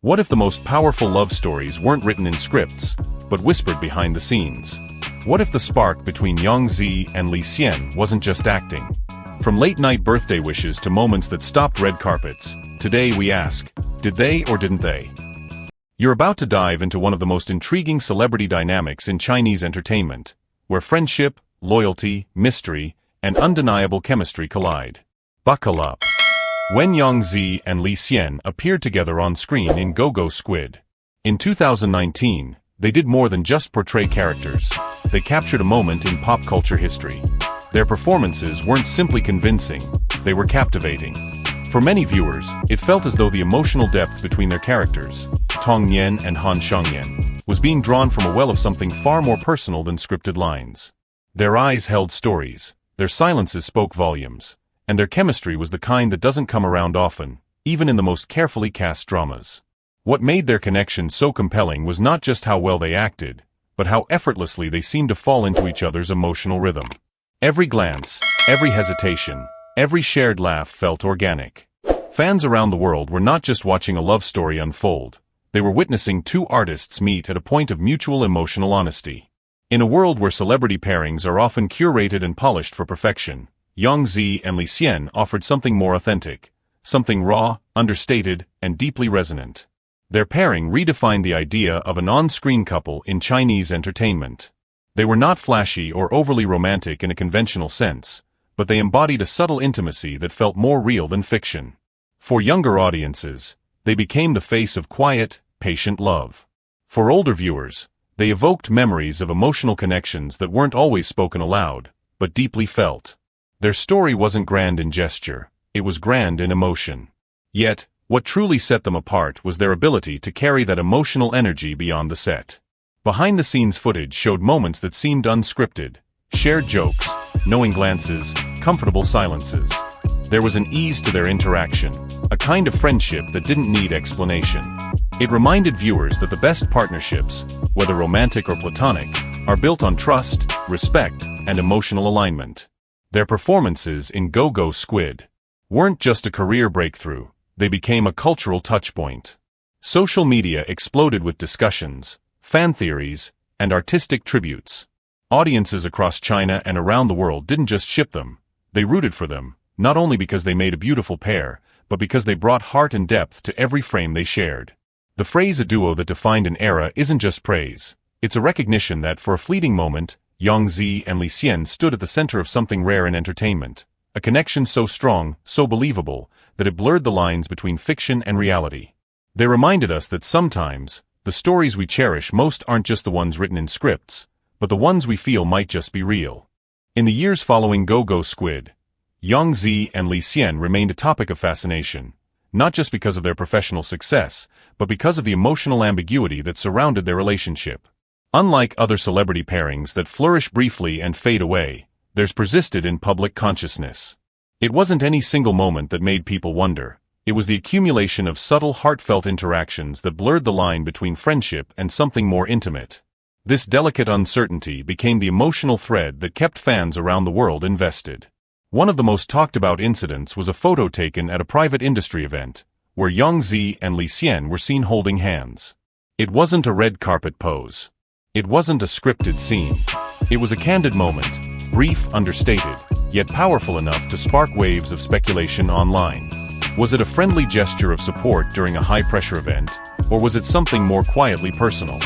What if the most powerful love stories weren't written in scripts, but whispered behind the scenes? What if the spark between Zi and Li Xian wasn't just acting? From late-night birthday wishes to moments that stopped red carpets, today we ask, did they or didn't they? You're about to dive into one of the most intriguing celebrity dynamics in Chinese entertainment, where friendship, loyalty, mystery, and undeniable chemistry collide. Buckle up. When Zi and Li Xian appeared together on screen in Go Go Squid. In 2019, they did more than just portray characters. They captured a moment in pop culture history. Their performances weren't simply convincing, they were captivating. For many viewers, it felt as though the emotional depth between their characters, Tong Yan and Han Shangyan, was being drawn from a well of something far more personal than scripted lines. Their eyes held stories, their silences spoke volumes, and their chemistry was the kind that doesn't come around often, even in the most carefully cast dramas. What made their connection so compelling was not just how well they acted, but how effortlessly they seemed to fall into each other's emotional rhythm. Every glance, every hesitation, every shared laugh felt organic. Fans around the world were not just watching a love story unfold, they were witnessing two artists meet at a point of mutual emotional honesty. In a world where celebrity pairings are often curated and polished for perfection, Zi and Li Xian offered something more authentic, something raw, understated, and deeply resonant. Their pairing redefined the idea of an on-screen couple in Chinese entertainment. They were not flashy or overly romantic in a conventional sense, but they embodied a subtle intimacy that felt more real than fiction. For younger audiences, they became the face of quiet, patient love. For older viewers, they evoked memories of emotional connections that weren't always spoken aloud, but deeply felt. Their story wasn't grand in gesture, it was grand in emotion. Yet, what truly set them apart was their ability to carry that emotional energy beyond the set. Behind-the-scenes footage showed moments that seemed unscripted, shared jokes, knowing glances, comfortable silences. There was an ease to their interaction, a kind of friendship that didn't need explanation. It reminded viewers that the best partnerships, whether romantic or platonic, are built on trust, respect, and emotional alignment. Their performances in Go Go Squid weren't just a career breakthrough, they became a cultural touchpoint. Social media exploded with discussions, fan theories, and artistic tributes. Audiences across China and around the world didn't just ship them, they rooted for them, not only because they made a beautiful pair, but because they brought heart and depth to every frame they shared. The phrase "a duo that defined an era" isn't just praise, it's a recognition that for a fleeting moment, Zi and Li Xian stood at the center of something rare in entertainment, a connection so strong, so believable, that it blurred the lines between fiction and reality. They reminded us that sometimes, the stories we cherish most aren't just the ones written in scripts, but the ones we feel might just be real. In the years following Go Go Squid, Zi and Li Xian remained a topic of fascination, not just because of their professional success, but because of the emotional ambiguity that surrounded their relationship. Unlike other celebrity pairings that flourish briefly and fade away, theirs persisted in public consciousness. It wasn't any single moment that made people wonder, it was the accumulation of subtle, heartfelt interactions that blurred the line between friendship and something more intimate. This delicate uncertainty became the emotional thread that kept fans around the world invested. One of the most talked about incidents was a photo taken at a private industry event, where Zi and Li Xian were seen holding hands. It wasn't a red carpet pose. It wasn't a scripted scene. It was a candid moment, brief, understated, yet powerful enough to spark waves of speculation online. Was it a friendly gesture of support during a high-pressure event, or was it something more quietly personal?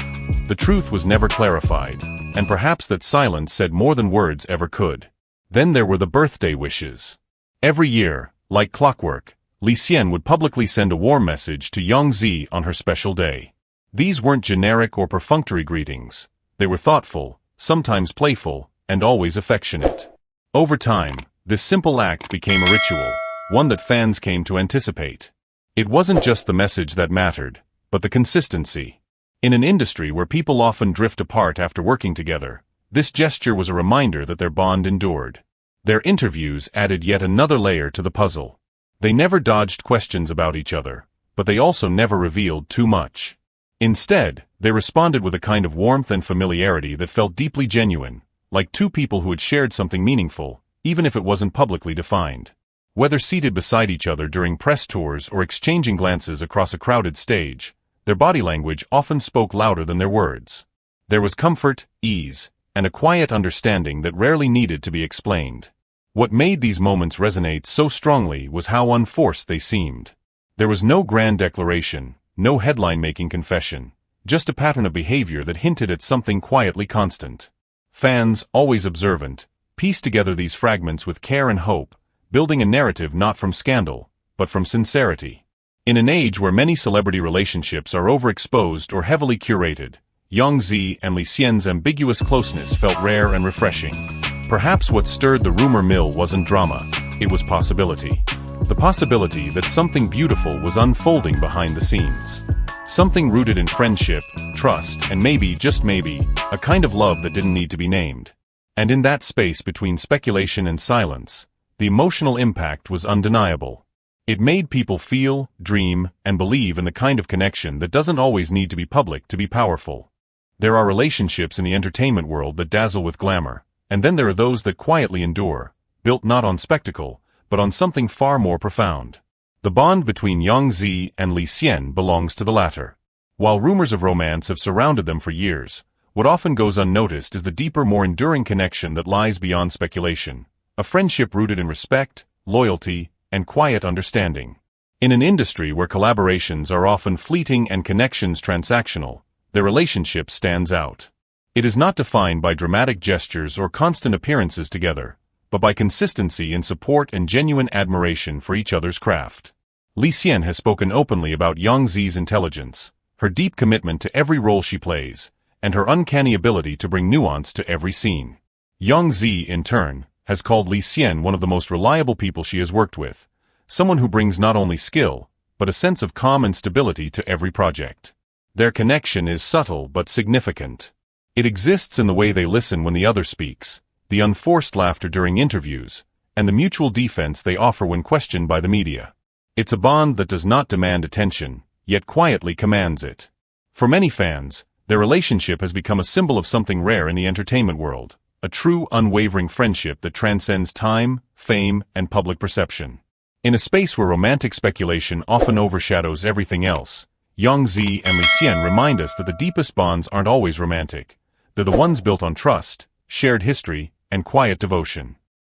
The truth was never clarified, and perhaps that silence said more than words ever could. Then there were the birthday wishes. Every year, like clockwork, Li Xian would publicly send a warm message to Zi on her special day. These weren't generic or perfunctory greetings. They were thoughtful, sometimes playful, and always affectionate. Over time, this simple act became a ritual, one that fans came to anticipate. It wasn't just the message that mattered, but the consistency. In an industry where people often drift apart after working together, this gesture was a reminder that their bond endured. Their interviews added yet another layer to the puzzle. They never dodged questions about each other, but they also never revealed too much. Instead, they responded with a kind of warmth and familiarity that felt deeply genuine, like two people who had shared something meaningful, even if it wasn't publicly defined. Whether seated beside each other during press tours or exchanging glances across a crowded stage, Their body language often spoke louder than their words. There was comfort, ease, and a quiet understanding that rarely needed to be explained. What made these moments resonate so strongly was how unforced they seemed. There was no grand declaration, no headline-making confession, just a pattern of behavior that hinted at something quietly constant. Fans, always observant, pieced together these fragments with care and hope, building a narrative not from scandal, but from sincerity. In an age where many celebrity relationships are overexposed or heavily curated, Zi and Li Xian's ambiguous closeness felt rare and refreshing. Perhaps what stirred the rumor mill wasn't drama, it was possibility. The possibility that something beautiful was unfolding behind the scenes. Something rooted in friendship, trust, and maybe, just maybe, a kind of love that didn't need to be named. And in that space between speculation and silence, the emotional impact was undeniable. It made people feel, dream, and believe in the kind of connection that doesn't always need to be public to be powerful. There are relationships in the entertainment world that dazzle with glamour, and then there are those that quietly endure, built not on spectacle, but on something far more profound. The bond between Zi and Li Xian belongs to the latter. While rumors of romance have surrounded them for years, what often goes unnoticed is the deeper, more enduring connection that lies beyond speculation. A friendship rooted in respect, loyalty, and quiet understanding. In an industry where collaborations are often fleeting and connections transactional, their relationship stands out. It is not defined by dramatic gestures or constant appearances together, but by consistency in support and genuine admiration for each other's craft. Li Xian has spoken openly about Zi's intelligence, her deep commitment to every role she plays, and her uncanny ability to bring nuance to every scene. Zi, in turn, has called Li Xian one of the most reliable people she has worked with, someone who brings not only skill, but a sense of calm and stability to every project. Their connection is subtle but significant. It exists in the way they listen when the other speaks, the unforced laughter during interviews, and the mutual defense they offer when questioned by the media. It's a bond that does not demand attention, yet quietly commands it. For many fans, their relationship has become a symbol of something rare in the entertainment world, a true, unwavering friendship that transcends time, fame, and public perception. In a space where romantic speculation often overshadows everything else, Zi and Li Xian remind us that the deepest bonds aren't always romantic. They're the ones built on trust, shared history, and quiet devotion.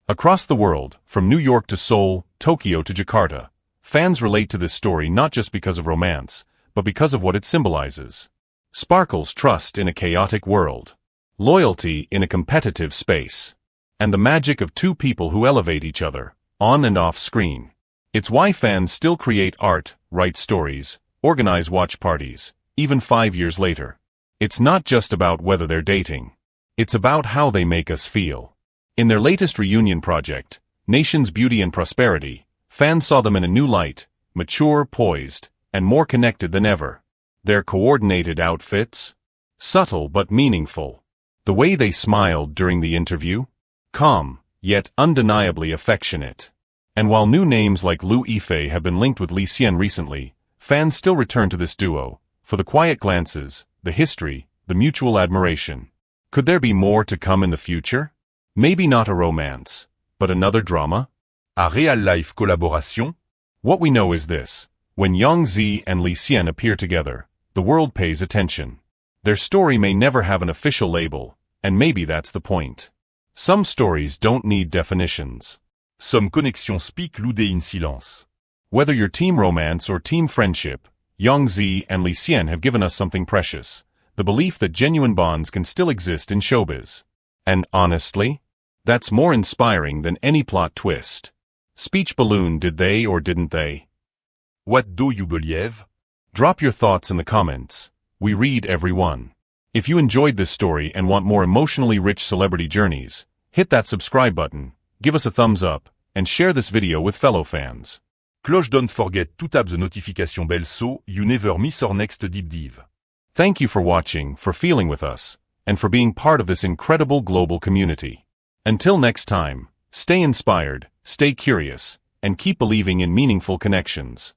Across the world, from New York to Seoul, Tokyo to Jakarta, fans relate to this story not just because of romance, but because of what it symbolizes. Sparkles trust in a chaotic world, loyalty in a competitive space, and the magic of two people who elevate each other, on and off screen. It's why fans still create art, write stories, organize watch parties, even 5 years later. It's not just about whether they're dating. It's about how they make us feel. In their latest reunion project, Nation's Beauty and Prosperity, fans saw them in a new light, mature, poised, and more connected than ever. Their coordinated outfits? Subtle but meaningful. The way they smiled during the interview? Calm, yet undeniably affectionate. And while new names like Lu Yifei have been linked with Li Xian recently, fans still return to this duo, for the quiet glances, the history, the mutual admiration. Could there be more to come in the future? Maybe not a romance, but another drama? A real-life collaboration? What we know is this: when Zi and Li Xian appear together, the world pays attention. Their story may never have an official label, and maybe that's the point. Some stories don't need definitions. Some connexions speak loudées in silence. Whether you're team romance or team friendship, Zi and Li Xian have given us something precious, the belief that genuine bonds can still exist in showbiz. And honestly, that's more inspiring than any plot twist. Speech balloon, did they or didn't they? What do you believe? Drop your thoughts in the comments. We read every one. If you enjoyed this story and want more emotionally rich celebrity journeys, hit that subscribe button, give us a thumbs up, and share this video with fellow fans. Cloche, don't forget to tap the notification bell so you never miss our next deep dive. Thank you for watching, for feeling with us, and for being part of this incredible global community. Until next time, stay inspired, stay curious, and keep believing in meaningful connections.